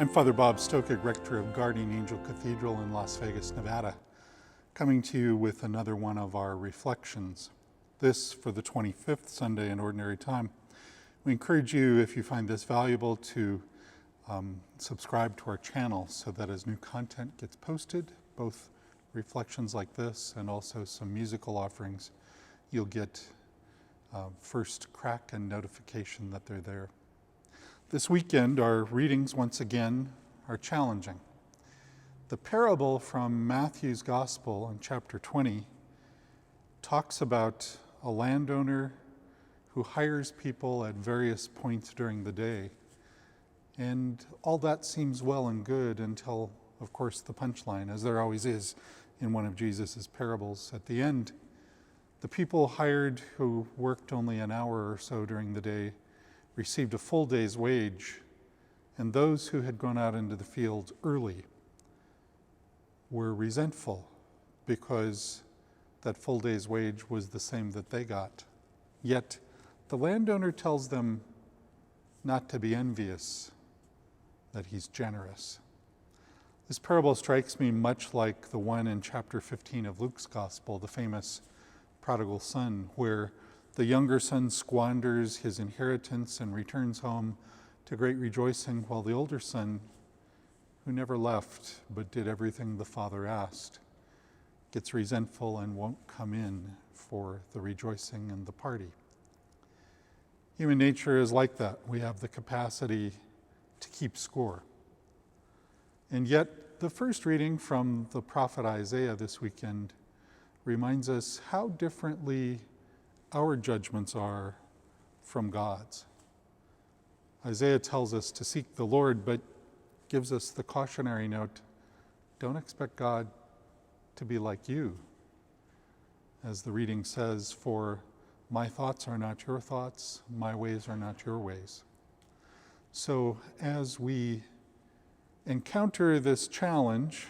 I'm Father Bob Stokig, Rector of Guardian Angel Cathedral in Las Vegas, Nevada, coming to you with another one of our reflections. This for the 25th Sunday in Ordinary Time. We encourage you, if you find this valuable, to subscribe to our channel so that as new content gets posted, both reflections like this and also some musical offerings, you'll get first crack and notification that they're there. This weekend, our readings once again are challenging. The parable from Matthew's Gospel in chapter 20 talks about a landowner who hires people at various points during the day. And all that seems well and good until, of course, the punchline, as there always is in one of Jesus' parables. At the end, the people hired who worked only an hour or so during the day received a full day's wage, and those who had gone out into the field early were resentful because that full day's wage was the same that they got. Yet the landowner tells them not to be envious, that he's generous. This parable strikes me much like the one in chapter 15 of Luke's Gospel, the famous prodigal son, where the younger son squanders his inheritance and returns home to great rejoicing, while the older son, who never left but did everything the father asked, gets resentful and won't come in for the rejoicing and the party. Human nature is like that. We have the capacity to keep score. And yet, the first reading from the prophet Isaiah this weekend reminds us how differently our judgments are from God's. Isaiah tells us to seek the Lord, but gives us the cautionary note, don't expect God to be like you. As the reading says, for my thoughts are not your thoughts, my ways are not your ways. So as we encounter this challenge,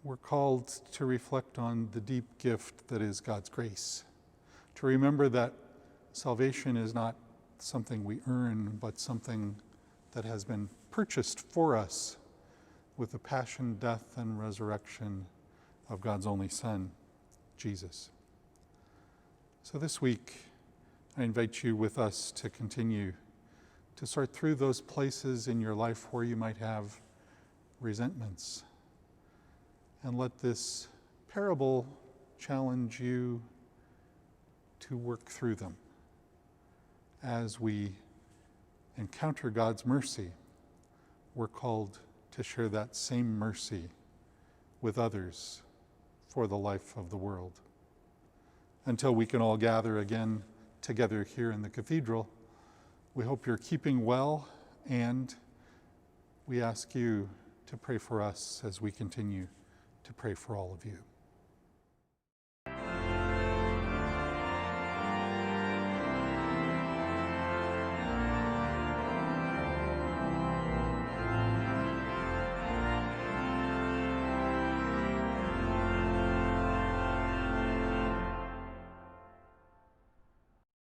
we're called to reflect on the deep gift that is God's grace. To remember that salvation is not something we earn, but something that has been purchased for us with the passion, death, and resurrection of God's only Son, Jesus. So this week, I invite you with us to continue to sort through those places in your life where you might have resentments. And let this parable challenge you to work through them. As we encounter God's mercy, we're called to share that same mercy with others for the life of the world. Until we can all gather again together here in the cathedral, we hope you're keeping well, and we ask you to pray for us as we continue to pray for all of you.